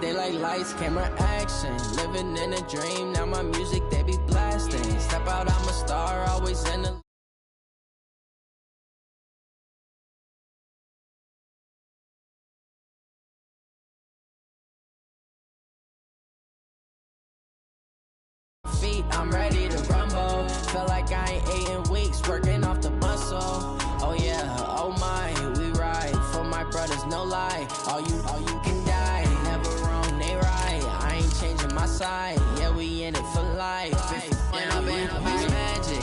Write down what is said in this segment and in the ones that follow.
They like lights, camera, action. Living in a dream, now my music they be blasting. Step out, I'm a star, always in the feet, I'm ready to rumble. Feel like I ain't ate in weeks, working off the muscle. Oh yeah, oh my, we ride for my brothers, no lie. All you can die, never wrong, they right. I ain't changing my side, yeah, we in it for life. When I've been magic,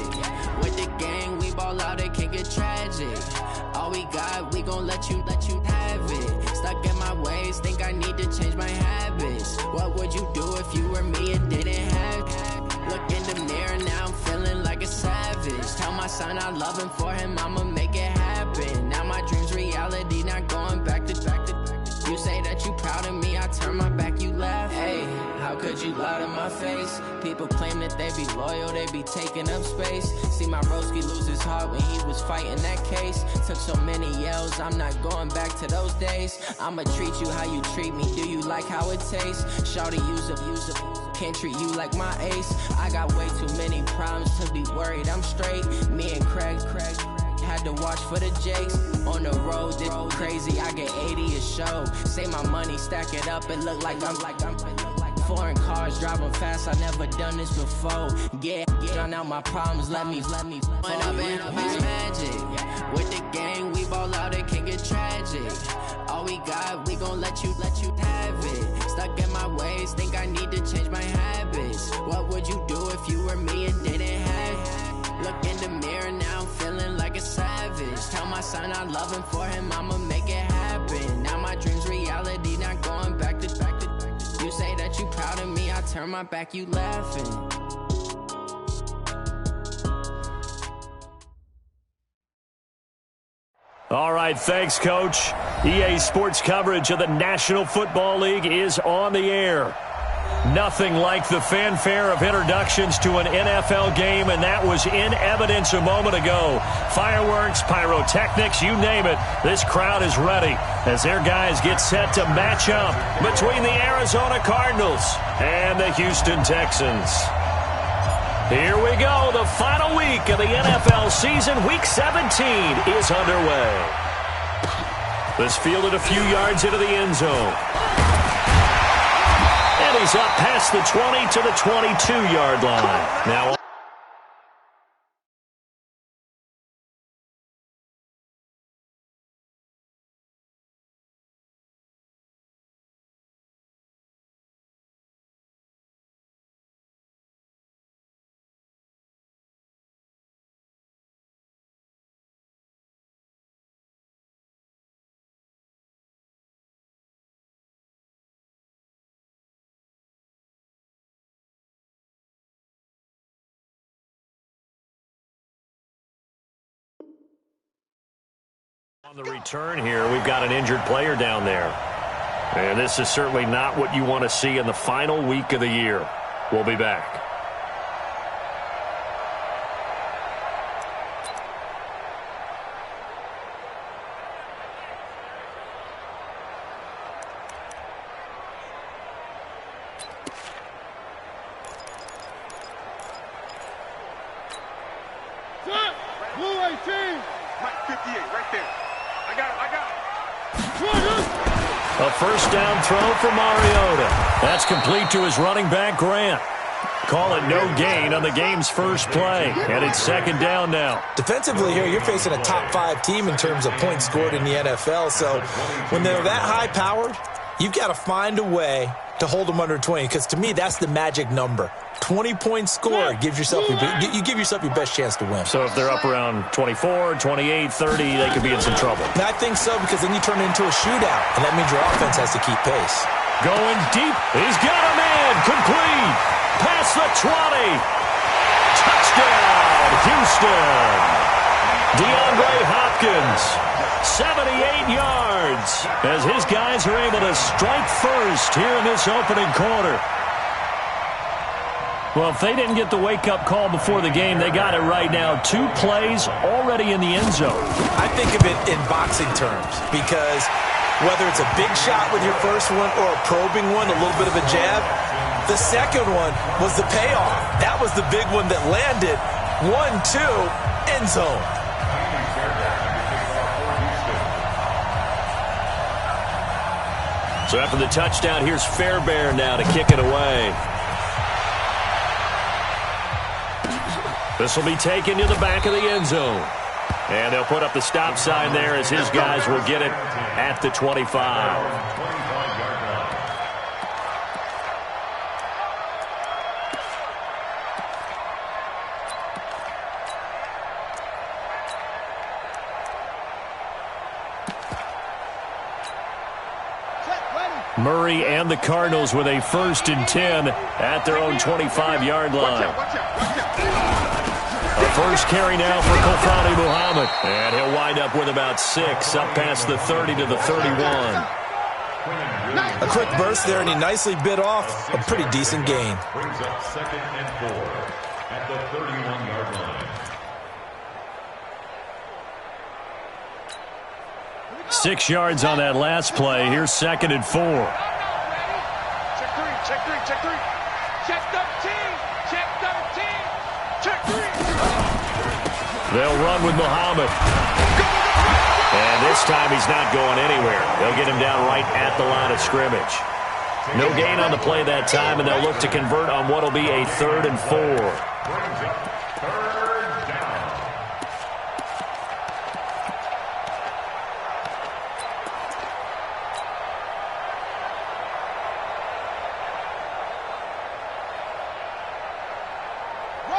with the gang, we ball out, it can get tragic. All we got, we gon' let you have it. Stuck in my ways, think I need to change my habits. What would you do if you were me and didn't have it? Look in the mirror, now I'm feeling like a savage. Tell my son I love him, for him I'ma make it happen. Now my dream's reality, not going back to. You say that you proud of me, I turn my back, you laugh. Hey, how could you lie to my face? People claim that they be loyal, they be taking up space. See my broski lose his heart when he was fighting that case. Took so many yells, I'm not going back to those days. I'ma treat you how you treat me, do you like how it tastes? Shawty, use up, can't treat you like my ace. I got way too many problems to be worried, I'm straight. Me and Craig had to watch for the Jakes. On the road, this crazy, I get 80 a show. Say my money, stack it up, it look like I'm foreign cars, driving fast, I never done this before. Get drown out my problems, let me When I've been magic, with the gang, we ball out, it can get tragic. All we got, we gon' let you have it. Stuck in my ways, think I need to change my habits. What would you do if you were me and didn't have it? Look in the mirror, now I'm feeling like a savage. Tell my son I love him, for him I'ma make it happen. Now my dream's reality, not going back to. You say that you proud of me, I turn my back, you laughing. All right, thanks, Coach. EA Sports coverage of the National Football League is on the air. Nothing like the fanfare of introductions to an NFL game, and that was in evidence a moment ago. Fireworks, pyrotechnics, you name it. This crowd is ready as their guys get set to match up between the Arizona Cardinals and the Houston Texans. Here we go. The final week of the NFL season. Week 17 is underway. This fielded a few yards into the end zone. And he's up past the 20 to the 22-yard line. Now on the return here, we've got an injured player down there. And this is certainly not what you want to see in the final week of the year. We'll be back. Blue 18. Mike 58, right there. I got it. A first down throw for Mariota. That's complete to his running back, Grant. Call it no gain on the game's first play. And it's second down now. Defensively here, you're facing a top 5 team in terms of points scored in the NFL. So when they're that high-powered, you've got to find a way to hold them under 20. Because to me, that's the magic number. 20 points scored gives yourself you give yourself your best chance to win. So if they're up around 24, 28, 30, they could be in some trouble. And I think so, because then you turn it into a shootout, and that means your offense has to keep pace. Going deep. He's got a man. Complete. Past the 20. Touchdown, Houston. DeAndre Hopkins, 78 yards, as his guys are able to strike first here in this opening quarter. Well, if they didn't get the wake-up call before the game, they got it right now. 2 plays already in the end zone. I think of it in boxing terms, because Whether it's a big shot with your first one or a probing one, a little bit of a jab, the second one was the payoff. That was the big one that landed. 1-2, end zone. So after the touchdown, here's Fairbairn now to kick it away. This will be taken to the back of the end zone. And they'll put up the stop sign there as his guys will get it at the 25. Murray and the Cardinals with a 1st and 10 at their own 25-yard line. A first carry now for Kofani Muhammad. And he'll wind up with about 6 up past the 30 to the 31. A quick burst there, and he nicely bit off a pretty decent gain. Brings up 2nd and 4 at the 31-yard line. 6 yards on that last play. Here's 2nd and 4. Check 3, check 3, check 3. Check 13, check 13, check 3. They'll run with Muhammad. And this time he's not going anywhere. They'll get him down right at the line of scrimmage. No gain on the play that time, and they'll look to convert on what will be a 3rd and 4.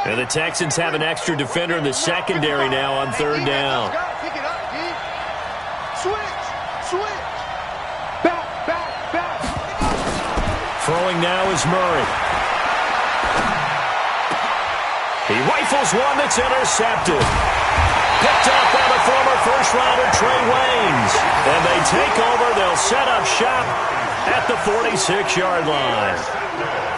And the Texans have an extra defender in the secondary now on 3rd down. Pick it up, D. Switch, switch. Back, back, back. Throwing now is Murray. He rifles one that's intercepted. Picked up by the former first-rounder Trey Waynes. And they take over. They'll set up shop at the 46-yard line.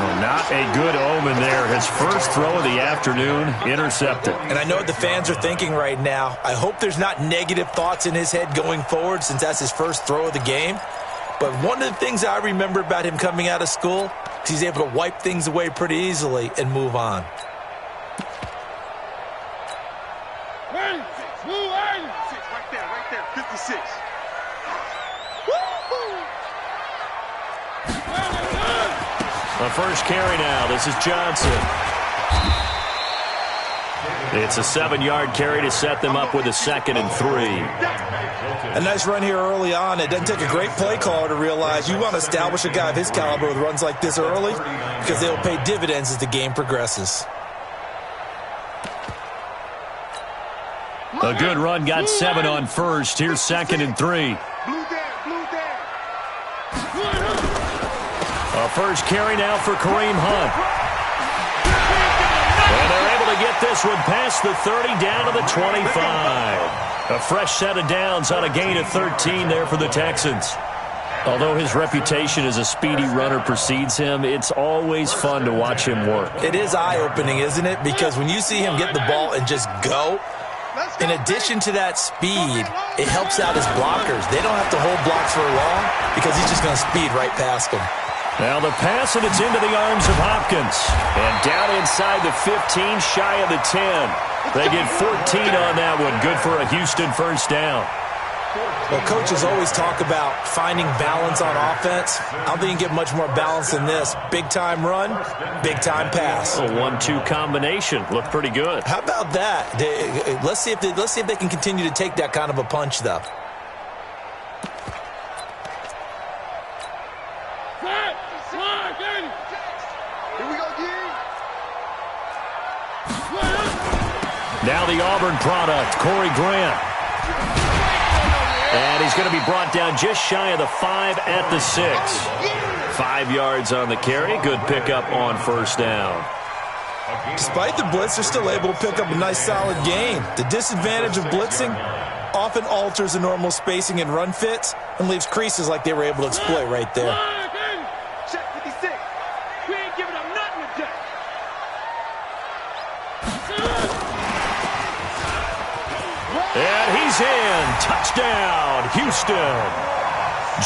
Well, not a good omen there. His first throw of the afternoon, intercepted. And I know what the fans are thinking right now. I hope there's not negative thoughts in his head going forward since that's his first throw of the game. But one of the things I remember about him coming out of school is he's able to wipe things away pretty easily and move on. Right there, 56. The first carry now. This is Johnson. It's a 7-yard carry to set them up with a 2nd and 3. A nice run here early on. It doesn't take a great play caller to realize you want to establish a guy of his caliber with runs like this early because they'll pay dividends as the game progresses. A good run, got 7 on first. Here's 2nd and 3. Blue there, blue there. A first carry now for Kareem Hunt. And they're able to get this one past the 30 down to the 25. A fresh set of downs on a gain of 13 there for the Texans. Although his reputation as a speedy runner precedes him, it's always fun to watch him work. It is eye-opening, isn't it? Because when you see him get the ball and just go, in addition to that speed, it helps out his blockers. They don't have to hold blocks for long because he's just going to speed right past them. Now the pass, and it's into the arms of Hopkins. And down inside the 15, shy of the 10. They get 14 on that one. Good for a Houston first down. Well, coaches always talk about finding balance on offense. I don't think you can get much more balance than this. Big-time run, big-time pass. A 1-2 combination. Looked pretty good. How about that? Let's see if they can continue to take that kind of a punch, though. Now the Auburn product, Corey Grant. And he's going to be brought down just shy of the 5 at the 6. 5 yards on the carry. Good pickup on first down. Despite the blitz, they're still able to pick up a nice solid gain. The disadvantage of blitzing often alters the normal spacing and run fits and leaves creases like they were able to exploit right there. Check 56. We ain't giving up nothing today. And he's in. Touchdown, Houston.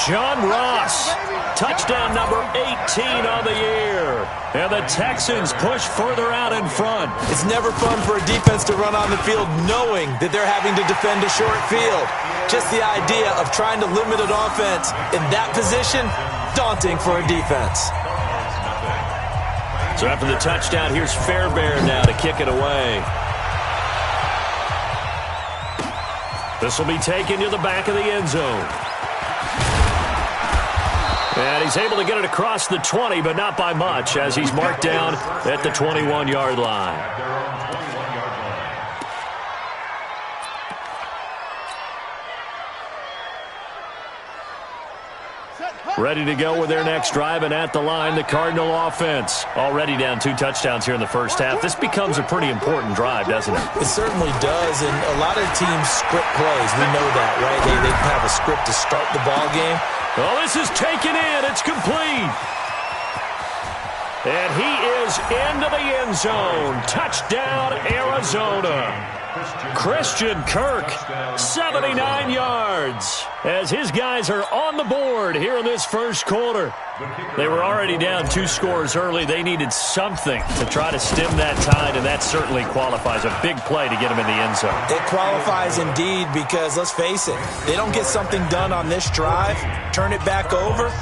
John Ross, touchdown number 18 on the year. And the Texans push further out in front. It's never fun for a defense to run on the field knowing that they're having to defend a short field. Just the idea of trying to limit an offense in that position, daunting for a defense. So after the touchdown, here's Fairbairn now to kick it away. This will be taken to the back of the end zone. And he's able to get it across the 20, but not by much, as he's marked down at the 21-yard line. Ready to go with their next drive, and at the line, the Cardinal offense. Already down 2 touchdowns here in the first half. This becomes a pretty important drive, doesn't it? It certainly does, and a lot of teams script plays. We know that, right? They have a script to start the ball game. Oh, this is taken in. It's complete. And he is into the end zone. Touchdown, Arizona. Christian Kirk, 79 yards, as his guys are on the board here in this first quarter. They were already down 2 scores early. They needed something to try to stem that tide, and that certainly qualifies. A big play to get them in the end zone. It qualifies indeed because, let's face it, they don't get something done on this drive, turn it back over.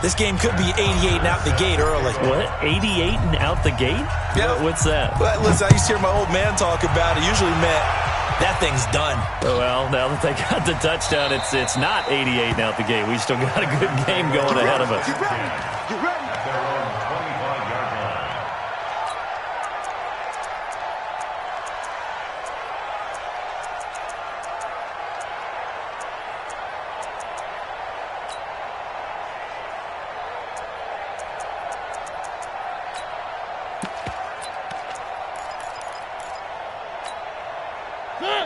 This game could be 88 and out the gate early. What? 88 and out the gate? Yeah. What's that? Well, listen, I used to hear my old man talk about it. Usually meant that thing's done. Well, now that they got the touchdown, it's not 88 and out the gate. We still got a good game going ahead of us. You ready?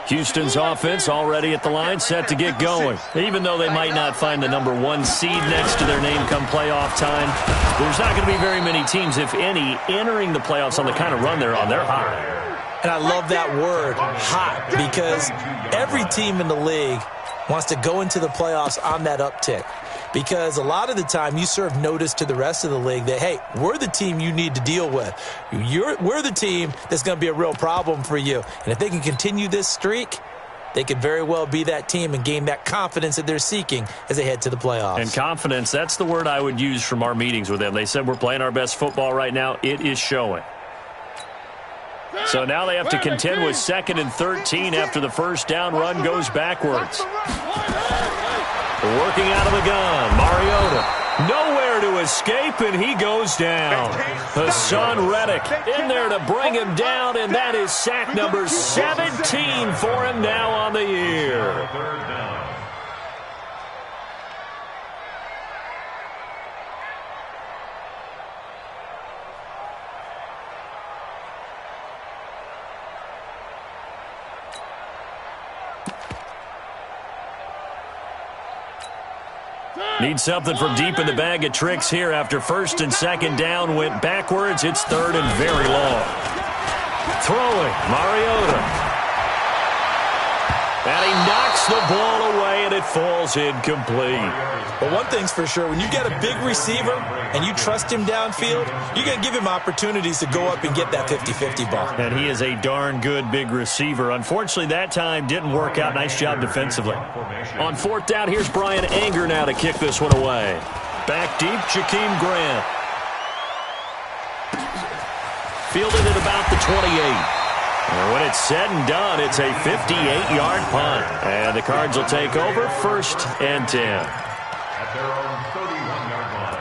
Houston's offense already at the line, set to get going. Even though they might not find the number 1 seed next to their name come playoff time, there's not going to be very many teams, if any, entering the playoffs on the kind of run they're on. They're hot. And I love that word, hot, because every team in the league wants to go into the playoffs on that uptick. Because a lot of the time you serve notice to the rest of the league that, hey, we're the team you need to deal with. We're the team that's going to be a real problem for you. And if they can continue this streak, they could very well be that team and gain that confidence that they're seeking as they head to the playoffs. And confidence, that's the word I would use from our meetings with them. They said we're playing our best football right now. It is showing. So now they have to contend with 2nd and 13 after the first down run goes backwards. Working out of the gun, Mariota. Nowhere to escape, and he goes down. Hassan Reddick in there to bring him down, and that is sack number 17 for him now on the year. Need something from deep in the bag of tricks here after 1st and 2nd down went backwards. It's 3rd and very long. Throwing, Mariota. And he knocks the ball away, and it falls incomplete. But one thing's for sure, when you get a big receiver and you trust him downfield, you're going to give him opportunities to go up and get that 50-50 ball. And he is a darn good big receiver. Unfortunately, that time didn't work out. Nice job defensively. On 4th down, here's Brian Anger now to kick this one away. Back deep, Jakeem Grant. Fielded at about the 28. And when it's said and done, it's a 58-yard punt. And the Cards will take over 1st and 10. At their own 31-yard line.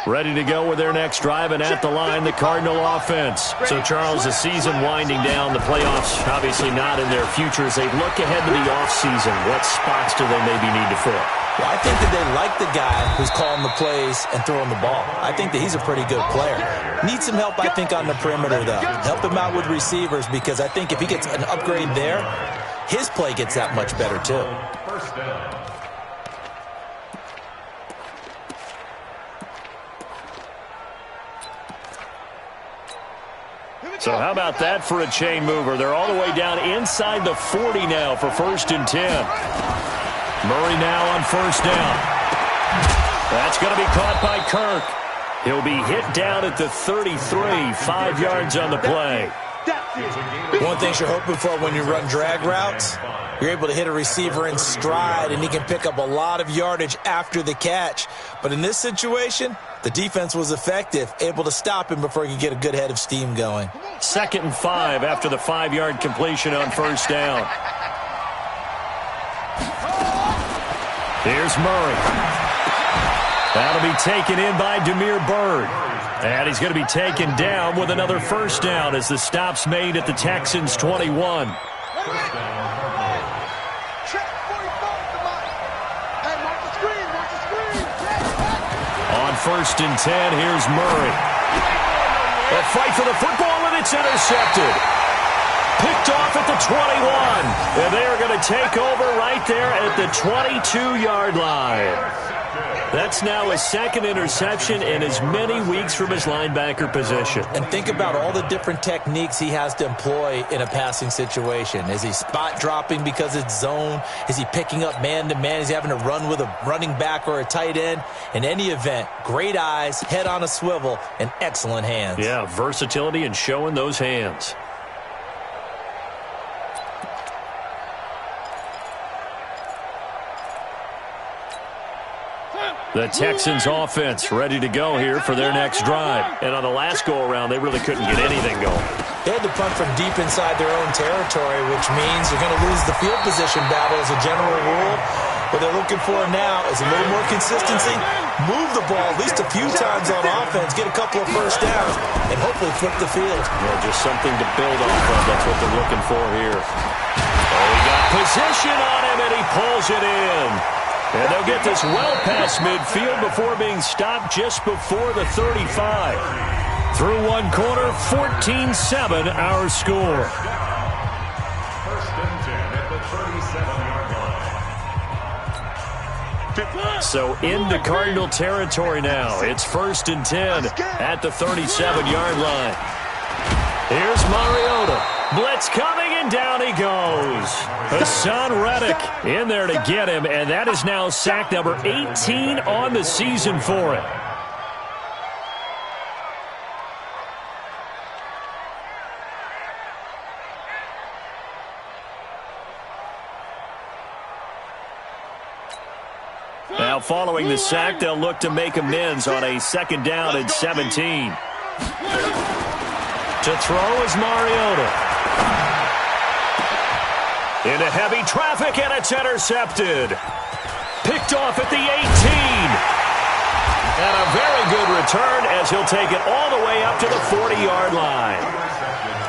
Ready to go with their next drive, and at the line, the Cardinal offense. So, Charles, the season winding down, the playoffs obviously not in their future. As they look ahead to the offseason, what spots do they maybe need to fill? Well, I think that they like the guy who's calling the plays and throwing the ball. I think that he's a pretty good player. Needs some help, I think, on the perimeter, though. Help him out with receivers, because I think if he gets an upgrade there, his play gets that much better, too. First down. So how about that for a chain mover? They're all the way down inside the 40 now for 1st and 10. Murray now on 1st down. That's going to be caught by Kirk. He'll be hit down at the 33, 5 yards on the play. One thing you're hoping for when you run drag routes, you're able to hit a receiver in stride, and he can pick up a lot of yardage after the catch. But in this situation, the defense was effective, able to stop him before he could get a good head of steam going. 2nd and 5 after the 5-yard completion on 1st down. Here's Murray. That'll be taken in by Damiere Byrd. And he's going to be taken down with another 1st down as the stop's made at the Texans' 21. On 1st and 10, here's Murray. A fight for the football, and it's intercepted. Picked off at the 21. And they are going to take over right there at the 22-yard line. That's now his 2nd interception in as many weeks from his linebacker position. And think about all the different techniques he has to employ in a passing situation. Is he spot dropping because it's zone? Is he picking up man-to-man? Is he having to run with a running back or a tight end? In any event, great eyes, head on a swivel, and excellent hands. Yeah, versatility and showing those hands. The Texans offense ready to go here for their next drive. And on the last go-around, they really couldn't get anything going. They had to punt from deep inside their own territory, which means you're going to lose the field position battle as a general rule. What they're looking for now is a little more consistency, move the ball at least a few times on offense, get a couple of 1st downs, and hopefully flip the field. Well, just something to build off of. That's what they're looking for here. Oh, he got position on him, and he pulls it in. And they'll get this well past midfield before being stopped just before the 35. Through one quarter, 14-7 our score. 1st and 10 at the 37-yard line. So into Cardinal territory now. It's 1st and 10 at the 37-yard line. Here's Mariota. Blitz coming, and down he goes. Hassan Reddick in there to get him, and that is now sack number 18 on the season for him. Now following the sack, they'll look to make amends on a 2nd down and 17. To throw is Mariota. Into heavy traffic, and it's intercepted. Picked off at the 18. And a very good return as he'll take it all the way up to the 40-yard line.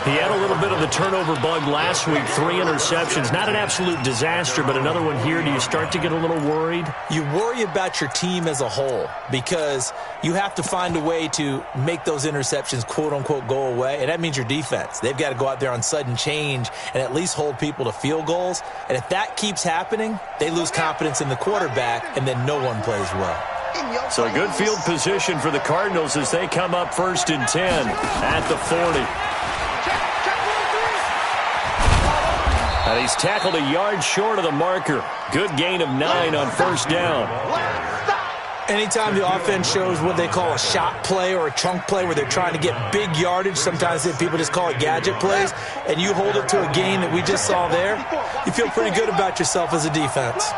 He had a little bit of the turnover bug last week, 3 interceptions. Not an absolute disaster, but another one here. Do you start to get a little worried? You worry about your team as a whole because you have to find a way to make those interceptions, quote-unquote, go away, and that means your defense. They've got to go out there on sudden change and at least hold people to field goals. And if that keeps happening, they lose confidence in the quarterback, and then no one plays well. So a good field position for the Cardinals as they come up 1st and 10 at the 40. And he's tackled a yard short of the marker. Good gain of 9 on 1st down. Anytime the offense shows what they call a shot play or a chunk play where they're trying to get big yardage, sometimes people just call it gadget plays, and you hold it to a gain that we just saw there, you feel pretty good about yourself as a defense.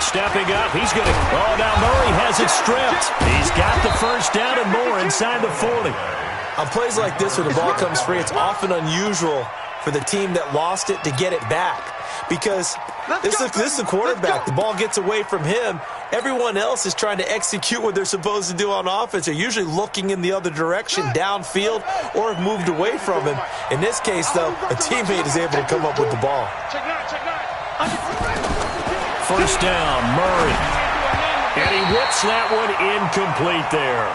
Stepping up, he's going to... Oh, now Murray has it stripped. He's got the 1st down and more inside the 40. On plays like this where the ball comes free, it's often unusual for the team that lost it to get it back because this is the quarterback. The ball gets away from him. Everyone else is trying to execute what they're supposed to do on offense. They're usually looking in the other direction, downfield, or have moved away from him. In this case, though, a teammate is able to come up with the ball. 1st down, Murray. And he whips that one incomplete there.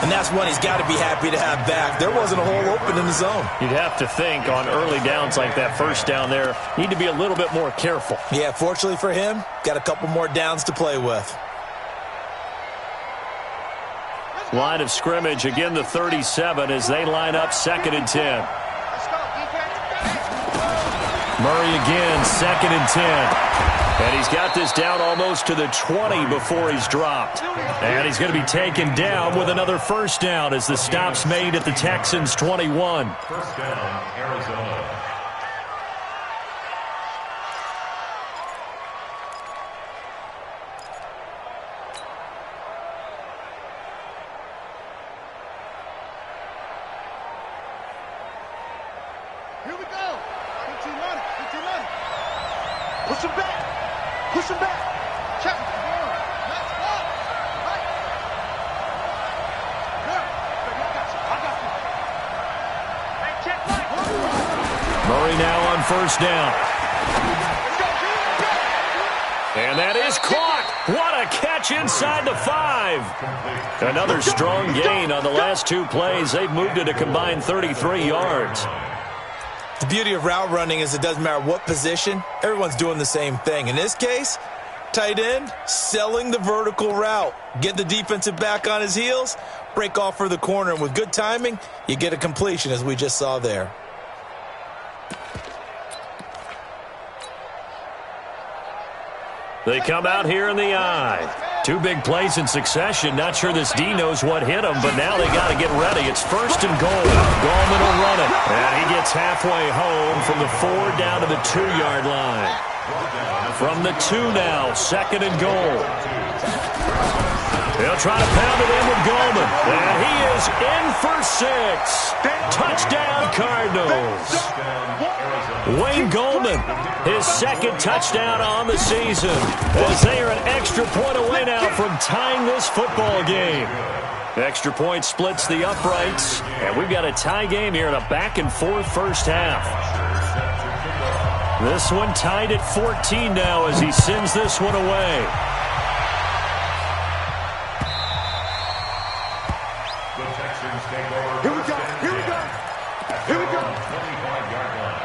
And that's one he's got to be happy to have back. There wasn't a hole open in the zone. You'd have to think on early downs like that 1st down there, need to be a little bit more careful. Yeah, fortunately for him, got a couple more downs to play with. Line of scrimmage, again the 37 as they line up 2nd and 10. Murray again, 2nd and 10. And he's got this down almost to the 20 before he's dropped. And he's going to be taken down with another first down as the stop's made at the Texans' 21. First down, Arizona. Here we go. Get your money. Get your money. Push him back. Push him back. Check it. Let's go. Right. Good. I got you. I got you. Hey, check right. Murray now on first down. And that is caught. What a catch inside the 5. Another strong gain on the last 2 plays. They've moved it a combined 33 yards. The beauty of route running is it doesn't matter what position, everyone's doing the same thing. In this case, tight end, selling the vertical route. Get the defensive back on his heels, break off for the corner, and with good timing, you get a completion as we just saw there. They come out here in the eye. 2 big plays in succession. Not sure this D knows what hit him, but now they got to get ready. It's 1st and goal. Gallman will run it. And he gets halfway home from the 4 down to the 2-yard line. From the 2 now, 2nd and goal. They'll try to pound it in with Gallman. And he is in for 6. Touchdown, Cardinals. Wayne Gallman, his 2nd touchdown on the season, as they are an extra point away now from tying this football game. Extra point splits the uprights, and we've got a tie game here in a back-and-forth first half. This one tied at 14 now as he sends this one away. The Texans take over. Here we go. Here we go. Here we go. 25-yard line.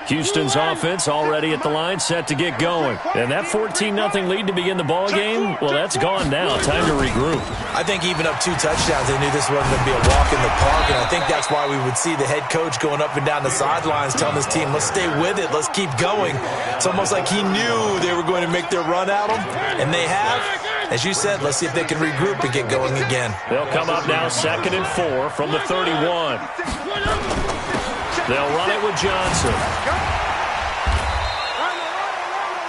Houston's offense already at the line, set to get going. And that 14-0 lead to begin the ball game, well, that's gone now. Time to regroup. I think even up 2 touchdowns, they knew this wasn't going to be a walk in the park, and I think that's why we would see the head coach going up and down the sidelines telling his team, let's stay with it, let's keep going. It's almost like he knew they were going to make their run at him, and they have. As you said, let's see if they can regroup and get going again. They'll come up now 2nd and 4 from the 31. They'll run it with Johnson.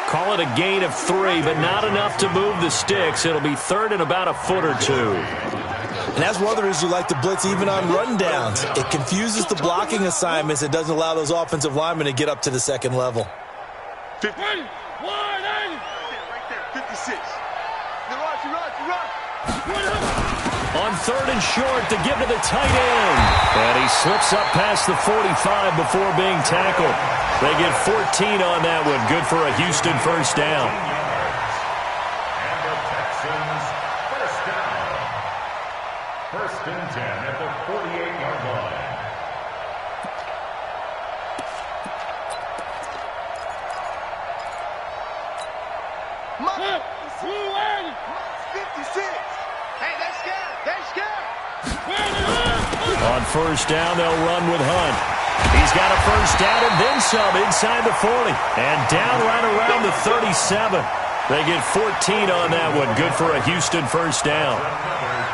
Call it a gain of 3, but not enough to move the sticks. It'll be 3rd and about a foot or 2. And that's one of the reasons you like to blitz even on rundowns. It confuses the blocking assignments. It doesn't allow those offensive linemen to get up to the 2nd level. 50. 180. Right there. 56. On 3rd and short to give to the tight end. And he slips up past the 45 before being tackled. They get 14 on that one. Good for a Houston first down. And the Texans first down. 1st and 10 at the 48-yard line. Mother, 56. Hey, they scared. They scared. On first down, they'll run with Hunt. He's got a first down and then some inside the 40. And down right around the 37. They get 14 on that one. Good for a Houston first down.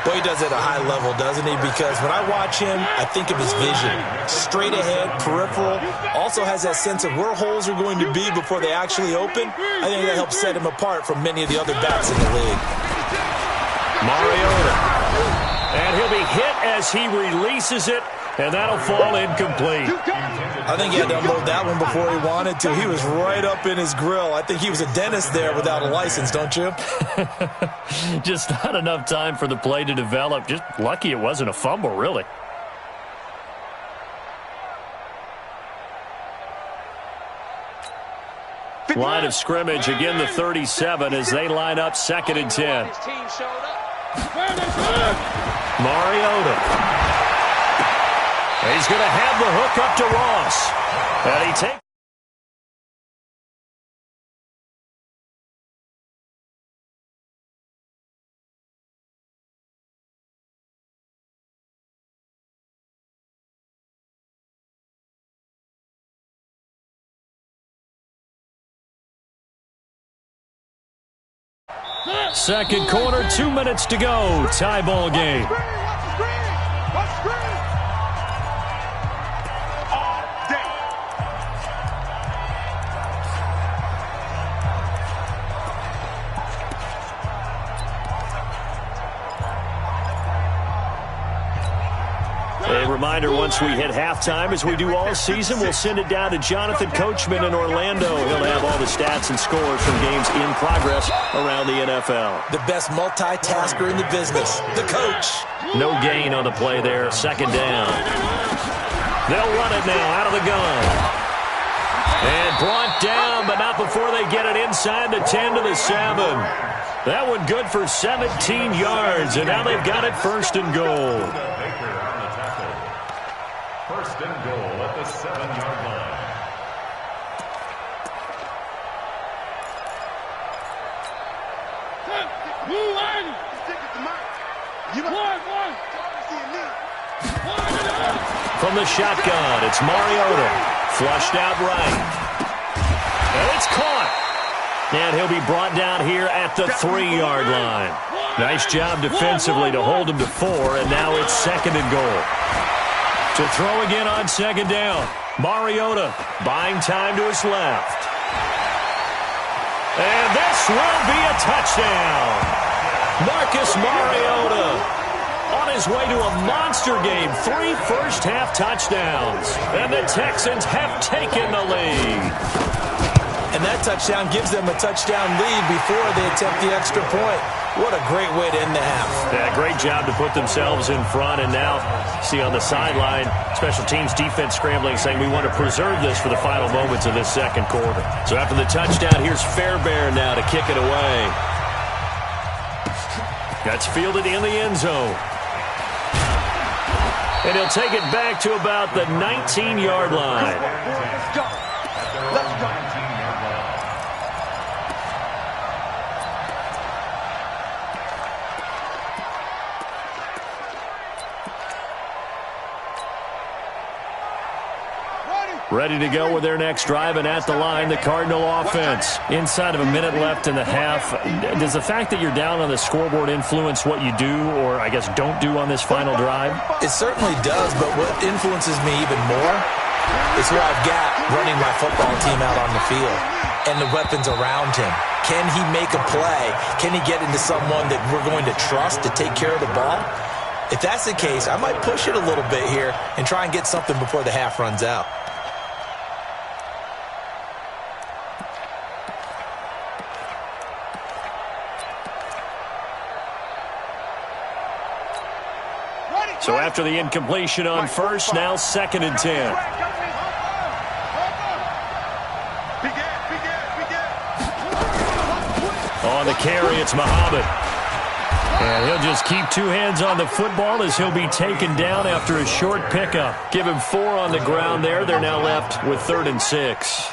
Boy, he does it at a high level, doesn't he? Because when I watch him, I think of his vision. Straight ahead, peripheral. Also has that sense of where holes are going to be before they actually open. I think that helps set him apart from many of the other backs in the league. Mariota. And he'll be hit as he releases it, and that'll fall incomplete. I think he had to unload that one before he wanted to. He was right up in his grill. I think he was a dentist there without a license, don't you? Just not enough time for the play to develop. Just lucky it wasn't a fumble, really. Line of scrimmage, again the 37 as they line up 2nd and 10. Mariota. He's going to have the hook up to Ross. And he takes. Second quarter, 2 minutes to go. Tie ball game. Watch the screen! Watch the screen! All day. A reminder, once we hit halftime, as we do all season, we'll send it down to Jonathan Coachman in Orlando. He'll have all the stats and scores from games in progress around the NFL. The best multitasker in the business, the coach. No gain on the play there, second down. They'll run it now out of the gun. And brought down, but not before they get it inside the 10 to the 7. That one good for 17 yards, and now they've got it first and goal. First and goal at the 7-yard line. From the shotgun, it's Mariota. Flushed out right. And it's caught. And he'll be brought down here at the 3-yard line. Nice job defensively to hold him to 4, and now it's second and goal. To throw again on second down. Mariota buying time to his left. And this will be a touchdown. Marcus Mariota on his way to a monster game. 3 first-half touchdowns. And the Texans have taken the lead. And that touchdown gives them a touchdown lead before they attempt the extra point. What a great way to end the half. Yeah, great job to put themselves in front. And now, see on the sideline, special teams defense scrambling, saying we want to preserve this for the final moments of this second quarter. So after the touchdown, here's Fairbairn now to kick it away. That's fielded in the end zone. And he'll take it back to about the 19-yard line. Let's go. Let's go. Ready to go with their next drive, and at the line, the Cardinal offense. Inside of a minute left in the half, does the fact that you're down on the scoreboard influence what you do, or I guess don't do on this final drive? It certainly does, but what influences me even more is who I've got running my football team out on the field and the weapons around him. Can he make a play? Can he get into someone that we're going to trust to take care of the ball? If that's the case, I might push it a little bit here and try and get something before the half runs out. So after the incompletion on first, now second and 10. On the carry, it's Muhammad. And he'll just keep 2 hands on the football as he'll be taken down after a short pickup. Give him 4 on the ground there. They're now left with 3rd and 6.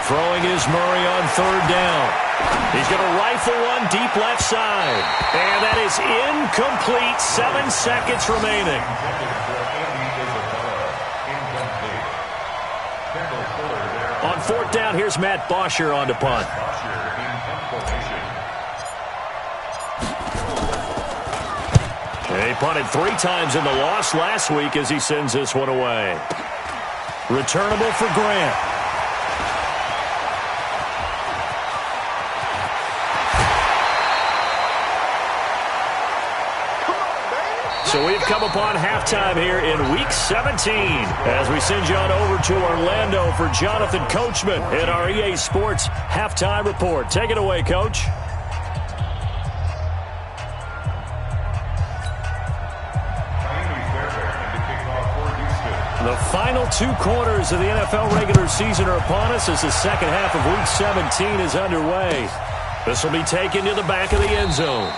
Throwing is Murray on 3rd down. He's going to rifle one deep left side. And that is incomplete. 7 seconds remaining. On 4th down, here's Matt Bosher on to punt. He punted 3 times in the loss last week as he sends this one away. Returnable for Grant. So we've come upon halftime here in Week 17 as we send you on over to Orlando for Jonathan Coachman in our EA Sports Halftime Report. Take it away, Coach. The final 2 quarters of the NFL regular season are upon us as the second half of Week 17 is underway. This will be taken to the back of the end zone.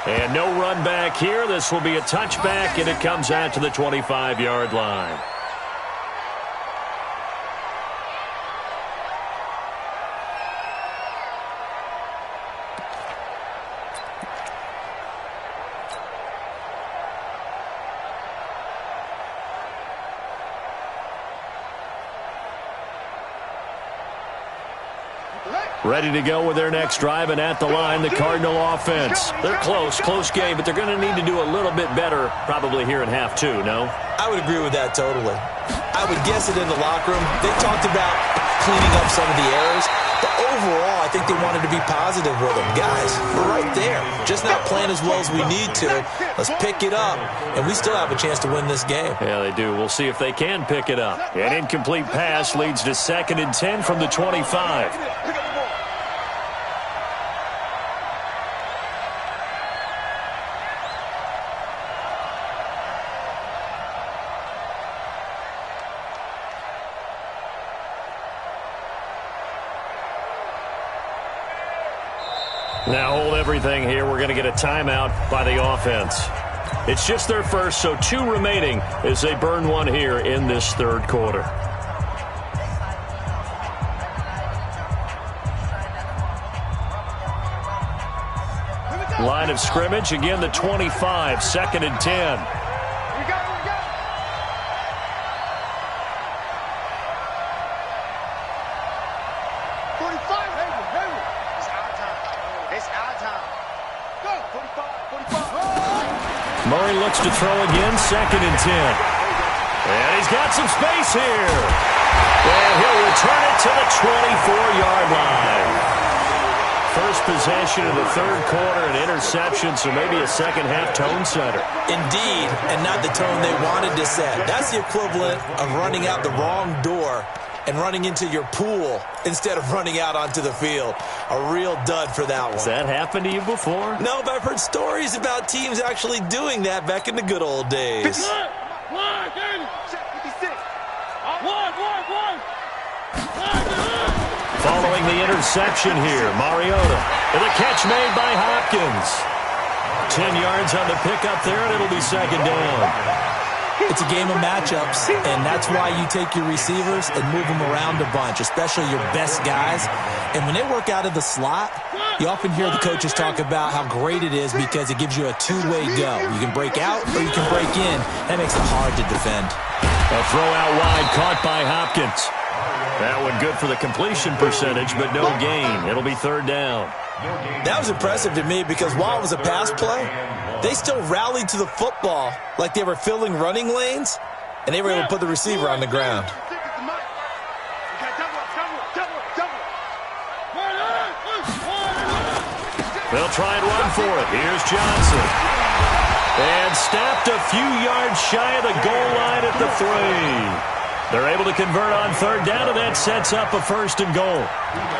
And no run back here. This will be a touchback, and it comes out to the 25-yard line. Ready to go with their next drive, and at the line, the Cardinal offense. They're close game, but they're going to need to do a little bit better probably here in half 2, no? I would agree with that totally. I would guess it in the locker room. They talked about cleaning up some of the errors, but overall, I think they wanted to be positive with them. Guys, we're right there. Just not playing as well as we need to. Let's pick it up, and we still have a chance to win this game. Yeah, they do. We'll see if they can pick it up. An incomplete pass leads to 2nd and 10 from the 25. Now hold everything here. We're going to get a timeout by the offense. It's just their first, so 2 remaining as they burn 1 here in this 3rd quarter. Line of scrimmage, again the 25, 2nd and 10. Murray looks to throw again, 2nd and 10. And he's got some space here. And he'll return it to the 24-yard line. First possession of the 3rd quarter, an interception, so maybe a second-half tone setter. Indeed, and not the tone they wanted to set. That's the equivalent of running out the wrong door and running into your pool instead of running out onto the field. A real dud for that one. Has that happened to you before? No, but I've heard stories about teams actually doing that back in the good old days. Following the interception here, Mariota. And the catch made by Hopkins. 10 yards on the pickup there, and it'll be 2nd down. It's a game of matchups, and that's why you take your receivers and move them around a bunch, especially your best guys. And when they work out of the slot, you often hear the coaches talk about how great it is because it gives you a 2-way go. You can break out or you can break in. That makes it hard to defend. A throw out wide caught by Hopkins. That one good for the completion percentage, but no gain. It'll be 3rd down. That was impressive to me because while it was a pass play, they still rallied to the football like they were filling running lanes, and they were able to put the receiver on the ground. They'll try and run for it. Here's Johnson. And stopped a few yards shy of the goal line at the 3. They're able to convert on 3rd down, and that sets up a 1st and goal.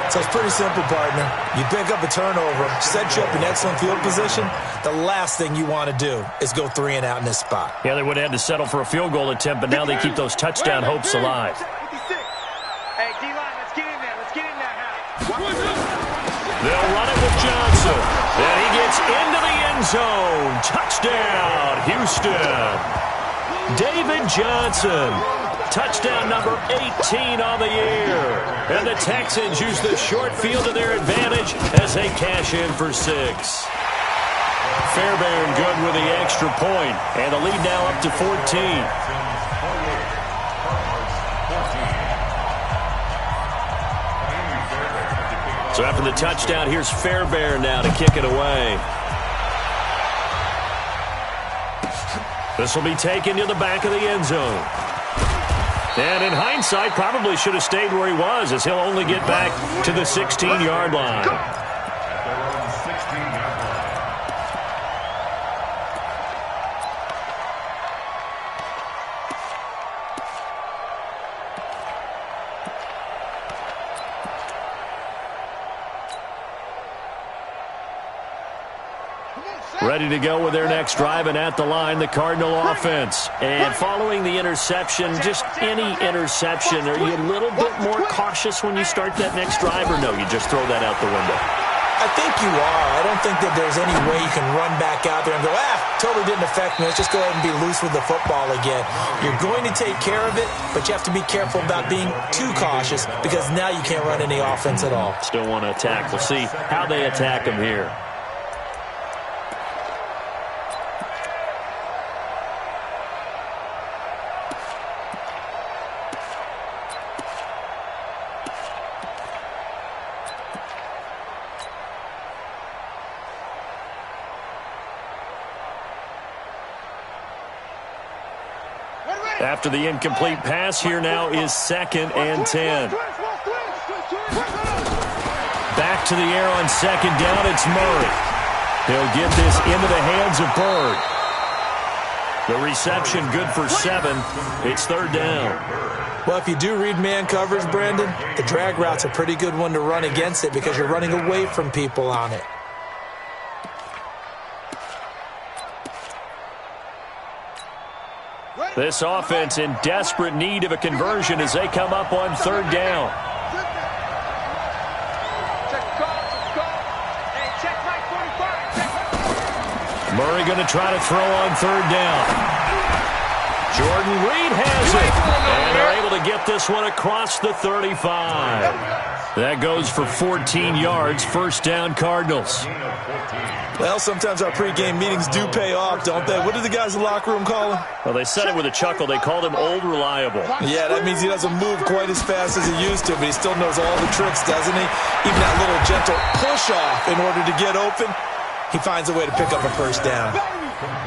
So it's pretty simple, partner. You pick up a turnover, set you up in excellent field position. The last thing you want to do is go 3 and out in this spot. Yeah, they would have had to settle for a field goal attempt, but now they keep those touchdown hopes alive. Hey, D-line, let's get in there. Let's get in that house. They'll run it with Johnson. And he gets into the end zone. Touchdown, Houston. David Johnson. Touchdown number 18 on the year. And the Texans use the short field to their advantage as they cash in for 6. Fairbairn good with the extra point. And the lead now up to 14. So after the touchdown, here's Fairbairn now to kick it away. This will be taken to the back of the end zone. And in hindsight, probably should have stayed where he was, as he'll only get back to the 16-yard line. Ready to go with their next drive, and at the line, the Cardinal offense. And following the interception, just any interception, are you a little bit more cautious when you start that next drive, or no, you just throw that out the window? I think you are. I don't think that there's any way you can run back out there and go, totally didn't affect me. Let's just go ahead and be loose with the football again. You're going to take care of it, but you have to be careful about being too cautious because now you can't run any offense at all. Still want to attack. We'll see how they attack him here. After the incomplete pass, here now is 2nd and 10. Back to the air on 2nd down, it's Murray. He'll get this into the hands of Bird. The reception good for 7. It's 3rd down. Well, if you do read man coverage, Brandon, the drag route's a pretty good one to run against it because you're running away from people on it. This offense in desperate need of a conversion as they come up on 3rd down. Murray going to try to throw on 3rd down. Jordan Reed has it. And they're able to get this one across the 35. That goes for 14 yards. 1st down, Cardinals. Well, sometimes our pregame meetings do pay off, don't they? What do the guys in the locker room call him? Well, they said it with a chuckle. They called him Old Reliable. Yeah, that means he doesn't move quite as fast as he used to, but he still knows all the tricks, doesn't he? Even that little gentle push-off in order to get open, he finds a way to pick up a 1st down.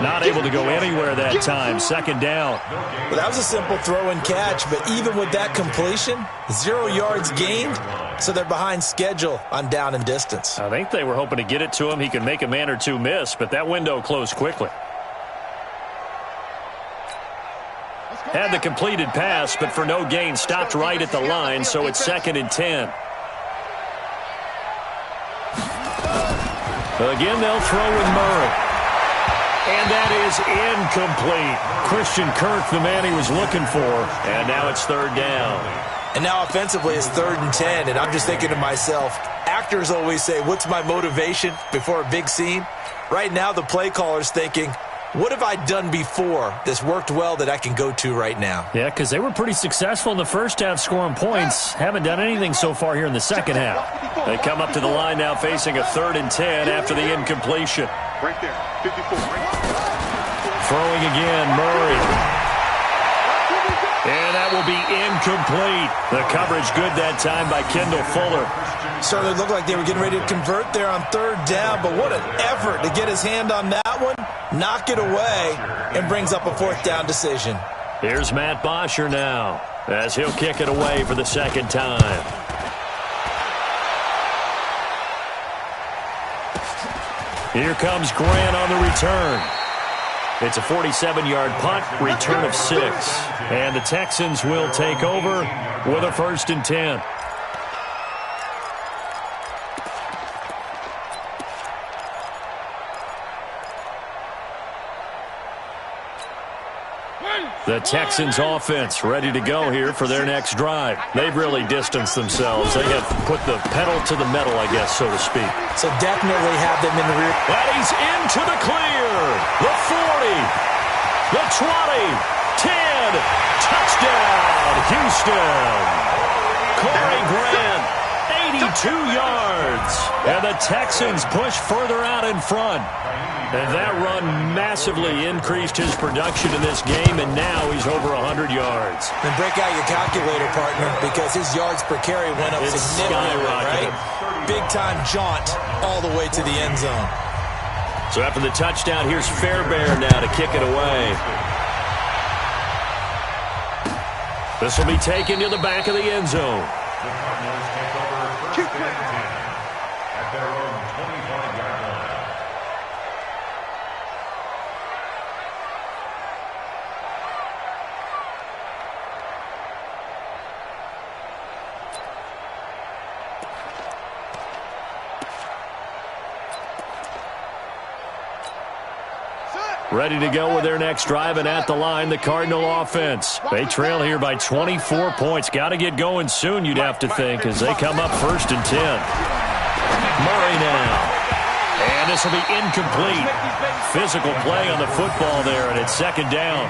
Not able to go anywhere that time. 2nd down. Well, that was a simple throw and catch, but even with that completion, 0 yards gained, so they're behind schedule on down and distance. I think they were hoping to get it to him. He could make a man or two miss, but that window closed quickly. Had the completed pass, but for no gain, stopped right at the line, so it's 2nd and 10. Again, they'll throw with Murray. And that is incomplete. Christian Kirk, the man he was looking for, and now it's 3rd down. And now offensively it's 3rd and 10, and I'm just thinking to myself, actors always say, what's my motivation before a big scene? Right now the play caller's thinking, what have I done before that's worked well that I can go to right now? Yeah, because they were pretty successful in the first half scoring points. Haven't done anything so far here in the second half. They come up to the line now facing a 3rd and 10 after the incompletion. Right there, 54. Throwing again, Murray. And that will be incomplete. The coverage good that time by Kendall Fuller. Certainly looked like they were getting ready to convert there on 3rd down, but what an effort to get his hand on that one, knock it away, and brings up a 4th down decision. Here's Matt Bosher now as he'll kick it away for the 2nd time. Here comes Grant on the return. It's a 47-yard punt, return of 6. And the Texans will take over with a 1st and 10. The Texans offense ready to go here for their next drive. They've really distanced themselves. They have put the pedal to the metal, I guess, so to speak. So definitely have them in the rear. And he's into the clear. The 40, the 20, 10, touchdown, Houston. Corey Grant, 82 yards. And the Texans push further out in front. And that run massively increased his production in this game, and now he's over 100 yards. And break out your calculator, partner, because his yards per carry went up significantly, right? Big-time jaunt all the way to the end zone. So after the touchdown, here's Fairbairn now to kick it away. This will be taken to the back of the end zone. The Cardinals take over 1st and 10 at their own 25-yard line. Ready to go with their next drive, and at the line, the Cardinal offense. They trail here by 24 points. Got to get going soon, you'd have to think, as they come up 1st and 10. Murray now. And this will be incomplete. Physical play on the football there, and it's 2nd down.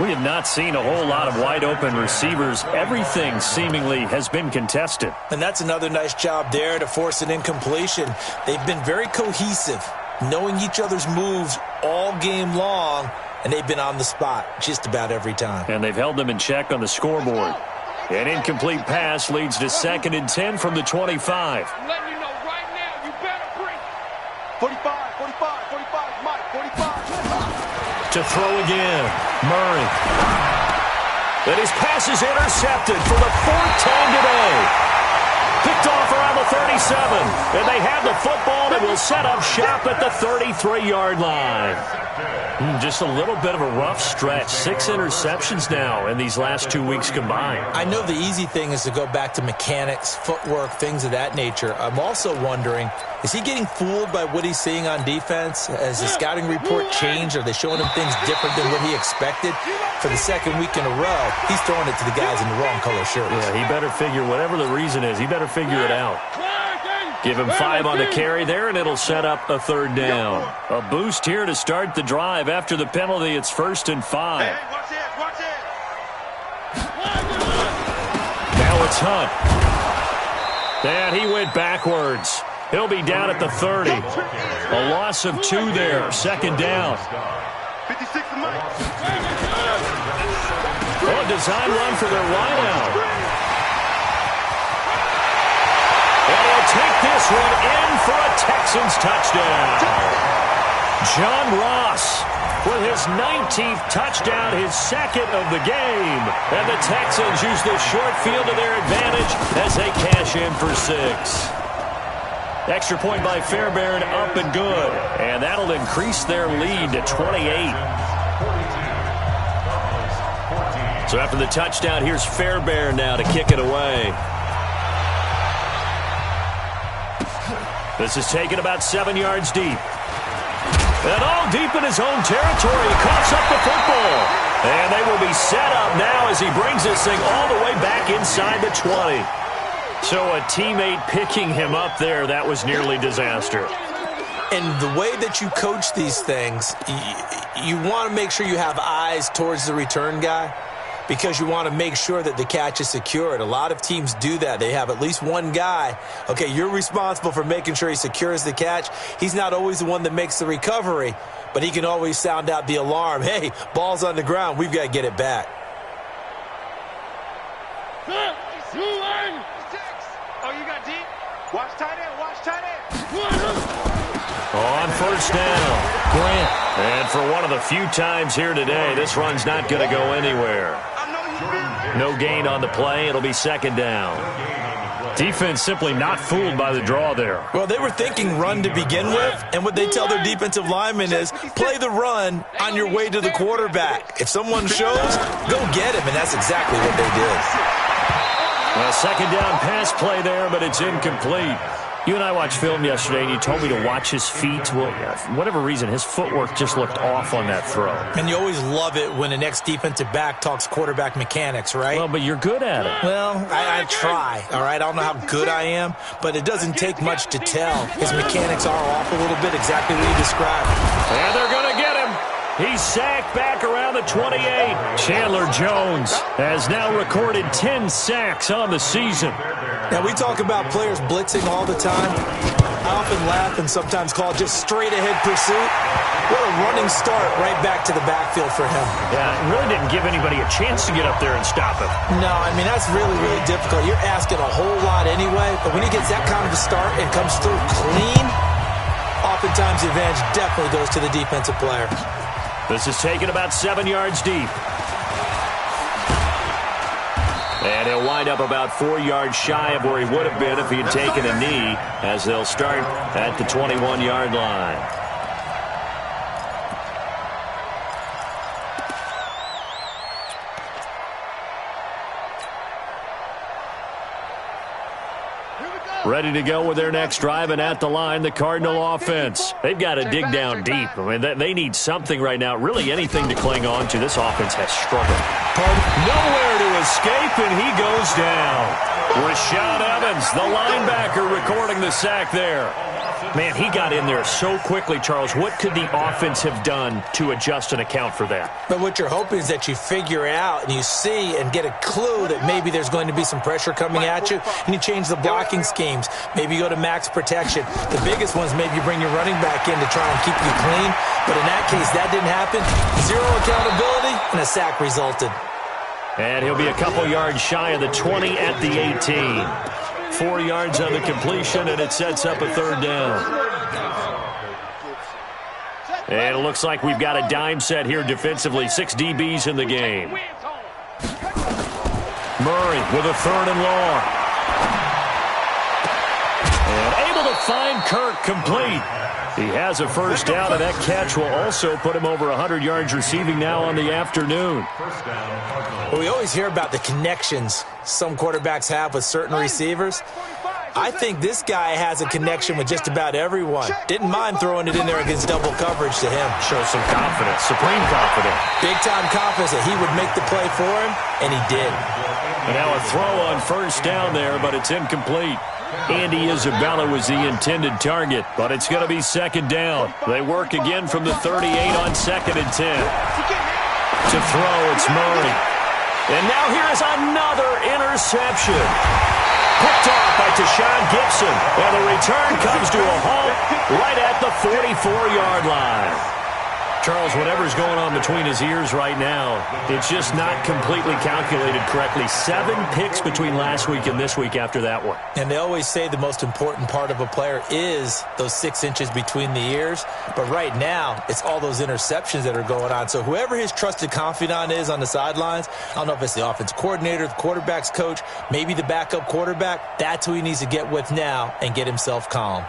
We have not seen a whole lot of wide-open receivers. Everything seemingly has been contested. And that's another nice job there to force an incompletion. They've been very cohesive, knowing each other's moves all game long, and they've been on the spot just about every time. And they've held them in check on the scoreboard. An incomplete pass leads to 2nd and 10 from the 25. I'm letting you know right now, you better bring 45, 45, 45, Mike, 45. To throw again, Murray. Then his pass is intercepted for the 4th time today. Picked off around the 37. And they have the football that will set up shop at the 33-yard line. Just a little bit of a rough stretch. 6 interceptions now in these last 2 weeks combined. I know the easy thing is to go back to mechanics, footwork, things of that nature. I'm also wondering, is he getting fooled by what he's seeing on defense? Has the scouting report changed? Are they showing him things different than what he expected? For the 2nd week in a row, he's throwing it to the guys in the wrong color shirts. Yeah, he better figure, whatever the reason is, he better figure it out. Give him 5 on the carry there, and it'll set up a 3rd down. A boost here to start the drive. After the penalty, it's 1st and 5. Hey, watch it, watch it. Now it's Hunt. And he went backwards. He'll be down at the 30. A loss of 2 there. 2nd down. 56 to Mike. Oh, a design run for their wideout. And he'll take this one in for a Texans touchdown. John Ross with his 19th touchdown, his 2nd of the game. And the Texans use the short field to their advantage as they cash in for 6. Extra point by Fairbairn, up and good. And that'll increase their lead to 28. So after the touchdown, here's Fairbairn now to kick it away. This is taken about 7 yards deep. And all deep in his own territory, he coughs up the football. And they will be set up now as he brings this thing all the way back inside the 20. So a teammate picking him up there, that was nearly disaster. And the way that you coach these things, you want to make sure you have eyes towards the return guy, because you want to make sure that the catch is secured. A lot of teams do that. They have at least one guy. Okay, you're responsible for making sure he secures the catch. He's not always the one that makes the recovery, but he can always sound out the alarm. Hey, ball's on the ground. We've got to get it back. Oh, you got deep? Watch tight end, watch tight end. On 1st down, Grant. And for one of the few times here today, this run's not going to go anywhere. No gain on the play. It'll be 2nd down. Defense simply not fooled by the draw there. Well, they were thinking run to begin with, and what they tell their defensive linemen is play the run on your way to the quarterback. If someone shows, go get him, and that's exactly what they did. A 2nd down pass play there, but it's incomplete. You and I watched film yesterday, and you told me to watch his feet. Well, for whatever reason, his footwork just looked off on that throw. And you always love it when an ex-defensive back talks quarterback mechanics, right? Well, but you're good at it. Well, I try, all right? I don't know how good I am, but it doesn't take much to tell. His mechanics are off a little bit, exactly what you described. And they're going to get him. He's sacked back around the 28. Chandler Jones has now recorded 10 sacks on the season. Now, we talk about players blitzing all the time. I often laugh and sometimes call just straight-ahead pursuit. What a running start right back to the backfield for him. Yeah, it really didn't give anybody a chance to get up there and stop him. No, I mean, that's really, really difficult. You're asking a whole lot anyway, but when he gets that kind of a start and comes through clean, oftentimes the advantage definitely goes to the defensive player. This is taken about 7 yards deep. And he'll wind up about 4 yards shy of where he would have been if he had taken a knee, as they'll start at the 21-yard line. Here we Ready to go with their next drive, and at the line, the Cardinal offense. They've got to dig down deep. I mean, they need something right now, really anything to cling on to. This offense has struggled. Nowhere to escape, and he goes down. Rashaan Evans, the linebacker, recording the sack there. Man, he got in there so quickly, Charles. What could the offense have done to adjust and account for that? But what you're hoping is that you figure it out and you see and get a clue that maybe there's going to be some pressure coming at you, and you change the blocking schemes. Maybe you go to max protection. The biggest ones, maybe you bring your running back in to try and keep you clean. But in that case, that didn't happen. Zero accountability, and a sack resulted. And he'll be a couple yards shy of the 20 at the 18. 4 yards on the completion, and it sets up a third down. And it looks like we've got a dime set here defensively. 6 DBs in the game. Murray with a third and long. And able to find Kirk complete. He has a first down, and that catch will also put him over 100 yards receiving now on the afternoon. Well, we always hear about the connections some quarterbacks have with certain receivers. I think this guy has a connection with just about everyone. Didn't mind throwing it in there against double coverage to him. Shows some confidence, supreme confidence. Big-time confidence that he would make the play for him, and he did. And now a throw on first down there, but it's incomplete. Andy Isabella was the intended target, but it's going to be second down. They work again from the 38 on 2nd and 10. To throw, it's Murray. And now here is another interception. Picked off by Tashawn Gibson. And the return comes to a halt right at the 44-yard line. Charles, whatever's going on between his ears right now, it's just not completely calculated correctly. 7 picks between last week and this week after that one. And they always say the most important part of a player is those 6 inches between the ears. But right now, it's all those interceptions that are going on. So whoever his trusted confidant is on the sidelines, I don't know if it's the offense coordinator, the quarterback's coach, maybe the backup quarterback, that's who he needs to get with now and get himself calm.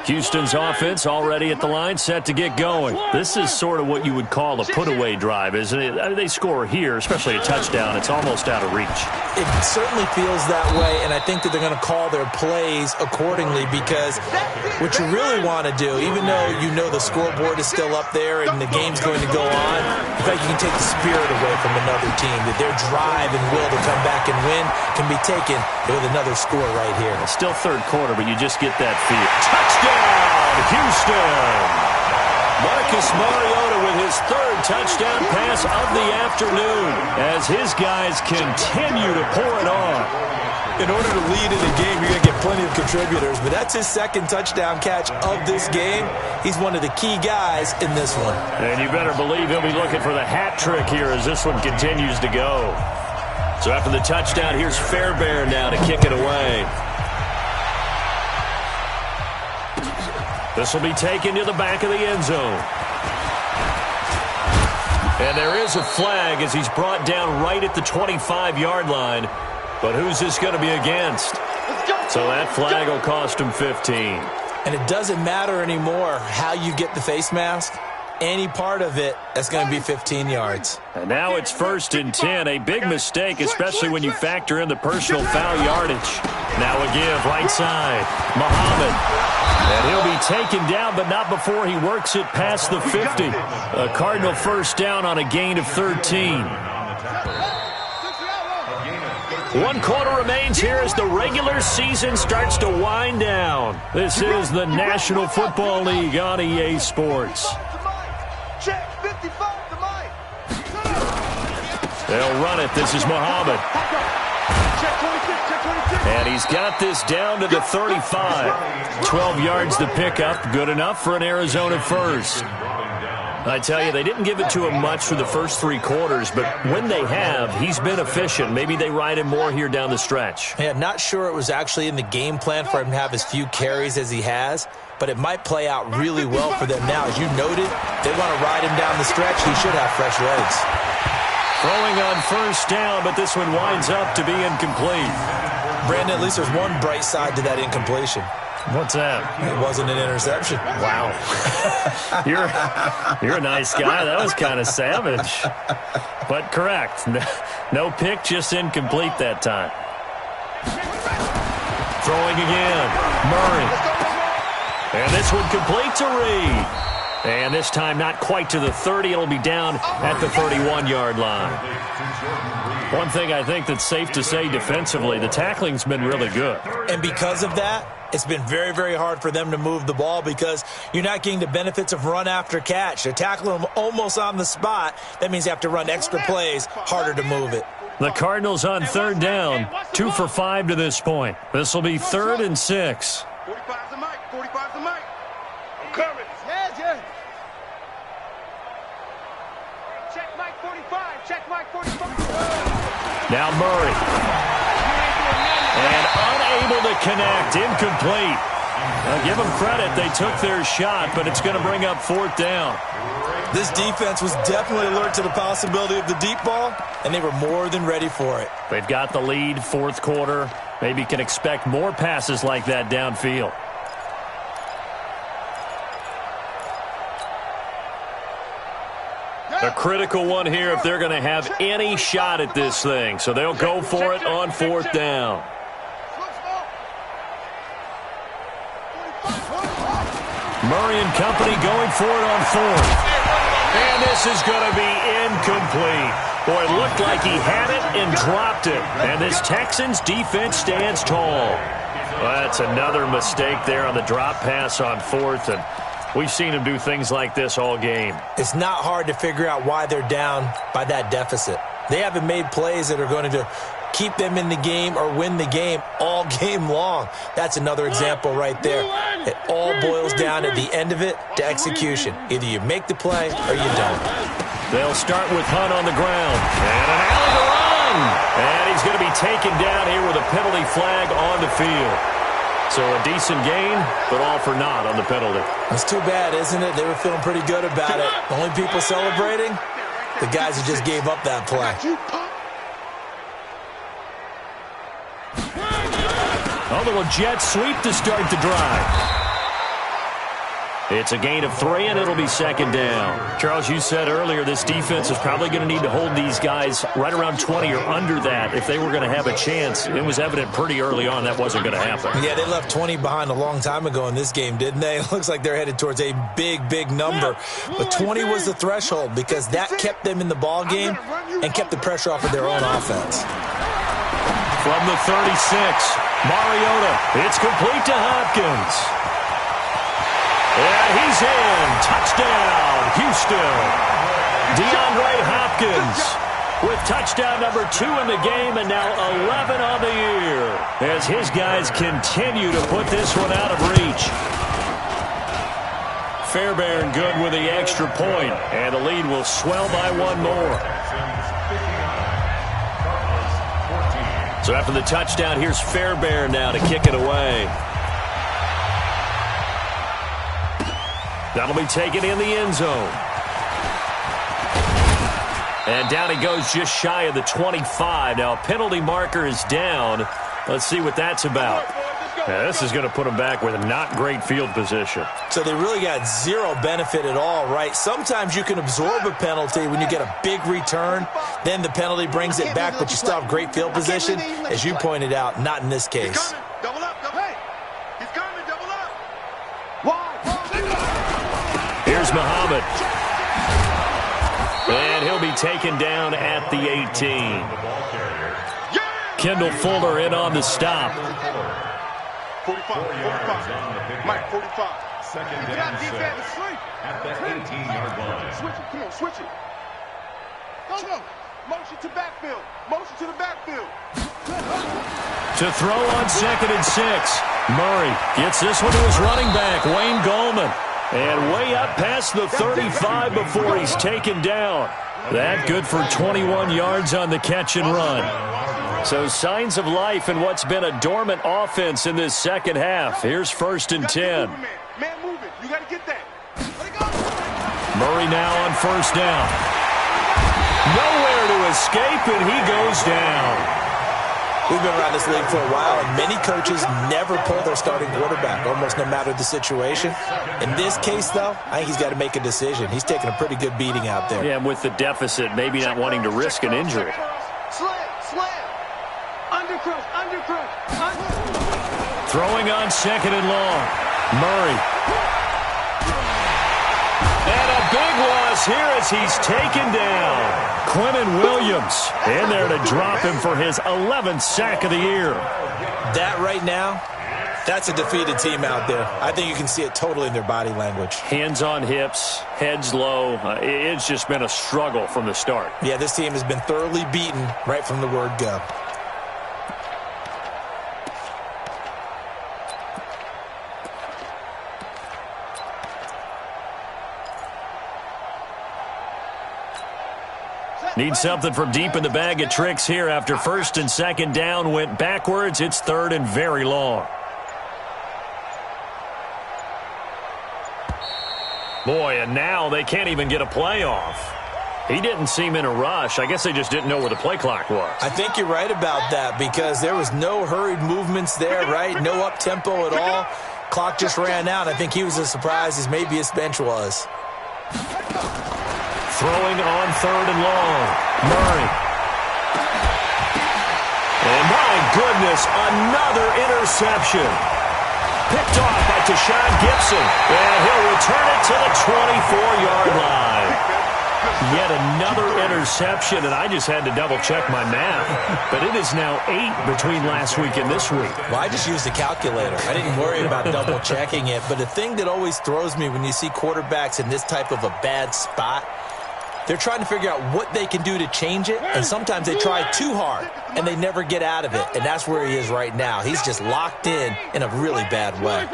Houston's offense already at the line, set to get going. This is sort of what you would call a put-away drive, isn't it? I mean, they score here, especially a touchdown. It's almost out of reach. It certainly feels that way, and I think that they're going to call their plays accordingly, because what you really want to do, even though you know the scoreboard is still up there and the game's going to go on, in fact, you can take the spirit away from another team, that their drive and will to come back and win can be taken with another score right here. It's still third quarter, but you just get that feel. Touchdown! Houston. Marcus Mariota with his third touchdown pass of the afternoon as his guys continue to pour it on. In order to lead in the game, you're going to get plenty of contributors, but that's his second touchdown catch of this game. He's one of the key guys in this one. And you better believe he'll be looking for the hat trick here as this one continues to go. So after the touchdown, here's Fairbairn now to kick it away. This will be taken to the back of the end zone. And there is a flag as he's brought down right at the 25-yard line. But who's this going to be against? So that flag will cost him 15. And it doesn't matter anymore how you get the face mask. Any part of it, that's going to be 15 yards. And now it's 1st and 10. A big mistake, especially when you factor in the personal foul yardage. Now a give, right side. Muhammad. And he'll be taken down, but not before he works it past the 50. A Cardinal first down on a gain of 13. 1 quarter remains here as the regular season starts to wind down. This is the National Football League on EA Sports. They'll run it. This is Muhammad. And he's got this down to the 35. 12 yards the pickup. Good enough for an Arizona first. I tell you, they didn't give it to him much for the first 3 quarters, but when they have, he's been efficient. Maybe they ride him more here down the stretch. Yeah, not sure it was actually in the game plan for him to have as few carries as he has, but it might play out really well for them now. As you noted, they want to ride him down the stretch. He should have fresh legs. Throwing on first down, but this one winds up to be incomplete. Brandon, at least there's one bright side to that incompletion. What's that? It wasn't an interception. Wow. You're a nice guy. That was kind of savage. But correct. No pick, just incomplete that time. Throwing again. Murray. And this one complete to Reed. And this time not quite to the 30. It'll be down at the 31-yard line. One thing I think that's safe to say defensively, the tackling's been really good. And because of that, it's been very, very hard for them to move the ball because you're not getting the benefits of run after catch. They're tackling them almost on the spot. That means you have to run extra plays, harder to move it. The Cardinals on third down, 2 for 5 to this point. This will be 3rd and 6. 45's the mic. 45's the mic. I'm coming. Yeah. Check mic 45. Check mic 45. Now Murray. And unable to connect. Incomplete. Now give them credit. They took their shot, but it's going to bring up 4th down. This defense was definitely alert to the possibility of the deep ball, and they were more than ready for it. They've got the lead, 4th quarter. Maybe can expect more passes like that downfield. A critical one here if they're going to have any shot at this thing. So they'll go for it on 4th down. Murray and company going for it on 4th. And this is going to be incomplete. Boy, it looked like he had it and dropped it. And this Texans defense stands tall. Well, that's another mistake there on the drop pass on 4th. And we've seen him do things like this all game. It's not hard to figure out why they're down by that deficit. They haven't made plays that are going to keep them in the game or win the game all game long. That's another example right there. It all boils down at the end of it to execution. Either you make the play or you don't. They'll start with Hunt on the ground. And an alley to run. And he's going to be taken down here with a penalty flag on the field. So a decent gain, but all for naught on the penalty. That's too bad, isn't it? They were feeling pretty good about it. The only people celebrating, the guys who just gave up that play. A little jet sweep to start the drive. It's a gain of 3, and it'll be 2nd down. Charles, you said earlier this defense is probably going to need to hold these guys right around 20 or under that if they were going to have a chance. It was evident pretty early on that wasn't going to happen. Yeah, they left 20 behind a long time ago in this game, didn't they? It looks like they're headed towards a big, big number. But 20 was the threshold because that kept them in the ball game and kept the pressure off of their own offense. From the 36, Mariota. It's complete to Hopkins. And he's in. Touchdown, Houston. DeAndre Hopkins with touchdown number 2 in the game and now 11 on the year as his guys continue to put this one out of reach. Fairbairn good with the extra point, and the lead will swell by 1 more. So after the touchdown, here's Fairbairn now to kick it away. That'll be taken in the end zone. And down he goes just shy of the 25. Now a penalty marker is down. Let's see what that's about. Now, this is going to put them back with a not great field position. So they really got zero benefit at all, right? Sometimes you can absorb a penalty when you get a big return. Then the penalty brings it back, but you still have great field position. As you pointed out, not in this case. Double up, double up. He's coming, double up. Here's Muhammad. And he'll be taken down at the 18. Kendall Fuller in on the stop. 45. Mike, 45. Second down, 6 at the 18-yard line. Switch it, come on, switch it. Go. Motion to backfield. Motion to the backfield. To throw on 2nd and 6. Murray gets this one to his running back, Wayne Gallman. And way up past the 35 before he's taken down. That good for 21 yards on the catch and run. So signs of life in what's been a dormant offense in this second half. Here's 1st and 10. Man moving. You got to get that. Murray now on 1st down. Nowhere to escape, and he goes down. We've been around this league for a while, and many coaches never pull their starting quarterback, almost no matter the situation. In this case, though, I think he's got to make a decision. He's taking a pretty good beating out there. Yeah, and with the deficit, maybe not wanting to risk an injury. Slam. Undercross. Throwing on 2nd and long. Murray. And a big loss here as he's taken down. Quinnen Williams in there to drop him for his 11th sack of the year. That right now, that's a defeated team out there. I think you can see it totally in their body language. Hands on hips, heads low. It's just been a struggle from the start. Yeah, this team has been thoroughly beaten right from the word go. Need something from deep in the bag of tricks here after 1st and 2nd down went backwards. It's 3rd and very long. Boy, and now they can't even get a play off. He didn't seem in a rush. I guess they just didn't know where the play clock was. I think you're right about that because there was no hurried movements there, right? No up-tempo at all. Clock just ran out. I think he was as surprised as maybe his bench was. Throwing on 3rd and long. Murray. And my goodness, another interception. Picked off by Tashawn Gibson. And he'll return it to the 24-yard line. Yet another interception, and I just had to double-check my math. But it is now 8 between last week and this week. Well, I just used a calculator. I didn't worry about double-checking it. But the thing that always throws me when you see quarterbacks in this type of a bad spot, they're trying to figure out what they can do to change it, and sometimes they try too hard, and they never get out of it. And that's where he is right now. He's just locked in a really bad way.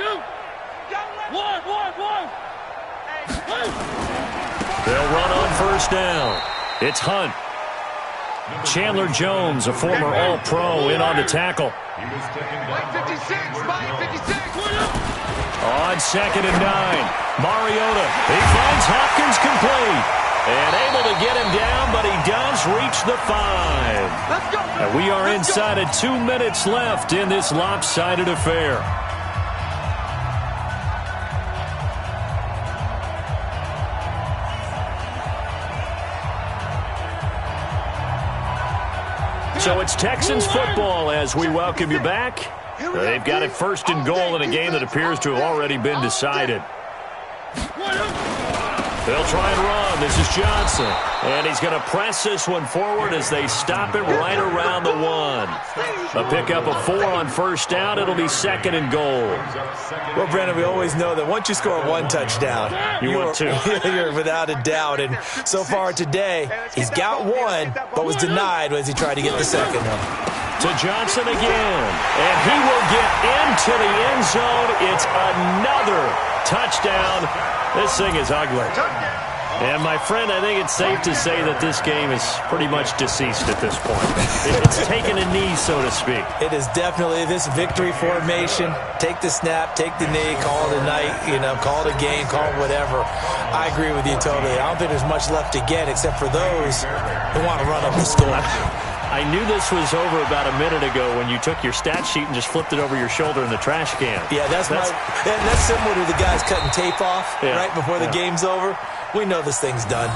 They'll run on 1st down. It's Hunt. Chandler Jones, a former All-Pro, in on the tackle. On 2nd and 9, Mariota. He finds Hopkins complete. And able to get him down, but he does reach the 5. And we are inside of 2 minutes left in this lopsided affair. So it's Texans football as we welcome you back. They've got it 1st and goal in a game that appears to have already been decided. They'll try and run. This is Johnson. And he's going to press this one forward as they stop it right around the 1. A pickup of 4 on 1st down. It'll be 2nd and goal. Well, Brandon, we always know that once you score 1 touchdown, want 2. You're without a doubt. And so far today, he's got 1, but was denied as he tried to get the 2nd one. To Johnson again. And he will get into the end zone. It's another touchdown. This thing is ugly. And, my friend, I think it's safe to say that this game is pretty much deceased at this point. It's taken a knee, so to speak. It is definitely this victory formation. Take the snap, take the knee, call it a night, call it a game, call it whatever. I agree with you totally. I don't think there's much left to get except for those who want to run up the score. I knew this was over about a minute ago when you took your stat sheet and just flipped it over your shoulder in the trash can. Yeah, that's similar to the guys cutting tape off right before the game's over. We know this thing's done.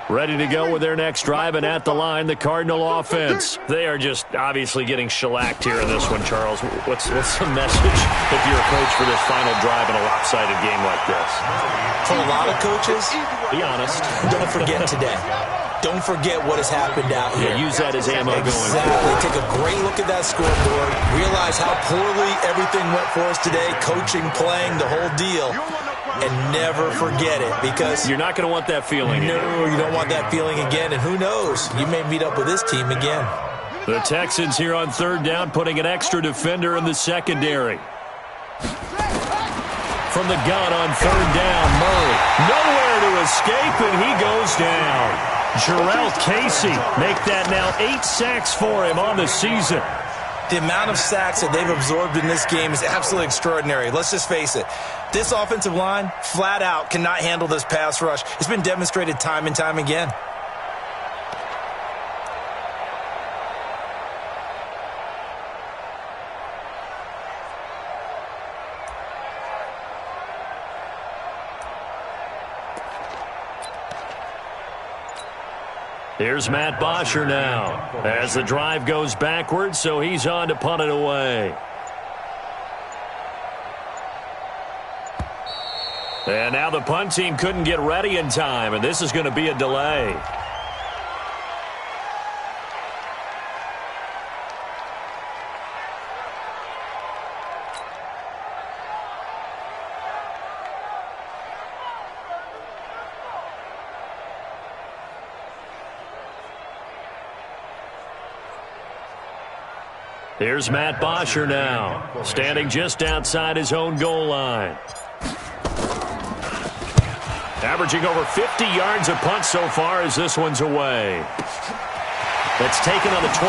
Ready to go with their next drive, and at the line, the Cardinal offense. They are just obviously getting shellacked here in this one, Charles. What's the message if you're a coach for this final drive in a lopsided game like this? For a lot of coaches, be honest. Don't forget today. Don't forget what has happened out here. Yeah, use that as ammo going forward. Take a great look at that scoreboard. Realize how poorly everything went for us today. Coaching, playing, the whole deal. And never forget it, because you're not going to want that feeling. No, you don't want that feeling again. And who knows? You may meet up with this team again. The Texans here on 3rd down, putting an extra defender in the secondary. From the gun on 3rd down, Murray. Nowhere to escape, and he goes down. Jarrell Casey make that now 8 sacks for him on the season. The amount of sacks that they've absorbed in this game is absolutely extraordinary. Let's just face it. This offensive line, flat out, cannot handle this pass rush. It's been demonstrated time and time again. Here's Matt Bosher now as the drive goes backwards, so he's on to punt it away. And now the punt team couldn't get ready in time, and this is going to be a delay. Here's Matt Bosher now, standing just outside his own goal line. Averaging over 50 yards a punt so far as this one's away. That's taken on the 25.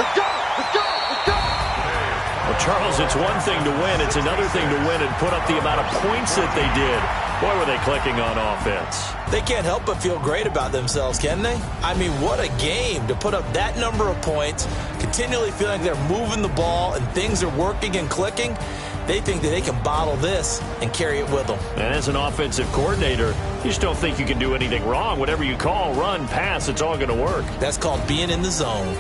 Let's go! Let's go! Let's go! Well, Charles, it's one thing to win. It's another thing to win and put up the amount of points that they did. Boy, were they clicking on offense. They can't help but feel great about themselves, can they? I mean, what a game to put up that number of points, continually feeling like they're moving the ball and things are working and clicking. They think that they can bottle this and carry it with them. And as an offensive coordinator, you just don't think you can do anything wrong. Whatever you call, run, pass, it's all going to work. That's called being in the zone.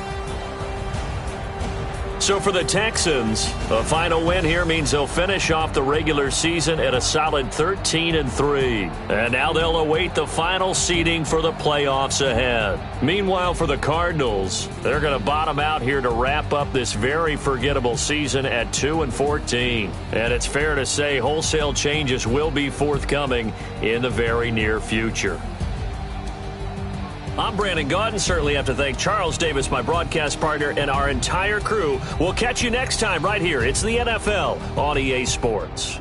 So for the Texans, a final win here means they'll finish off the regular season at a solid 13-3. And now they'll await the final seeding for the playoffs ahead. Meanwhile, for the Cardinals, they're going to bottom out here to wrap up this very forgettable season at 2-14. And it's fair to say wholesale changes will be forthcoming in the very near future. I'm Brandon Gaudin. Certainly have to thank Charles Davis, my broadcast partner, and our entire crew. We'll catch you next time right here. It's the NFL on EA Sports.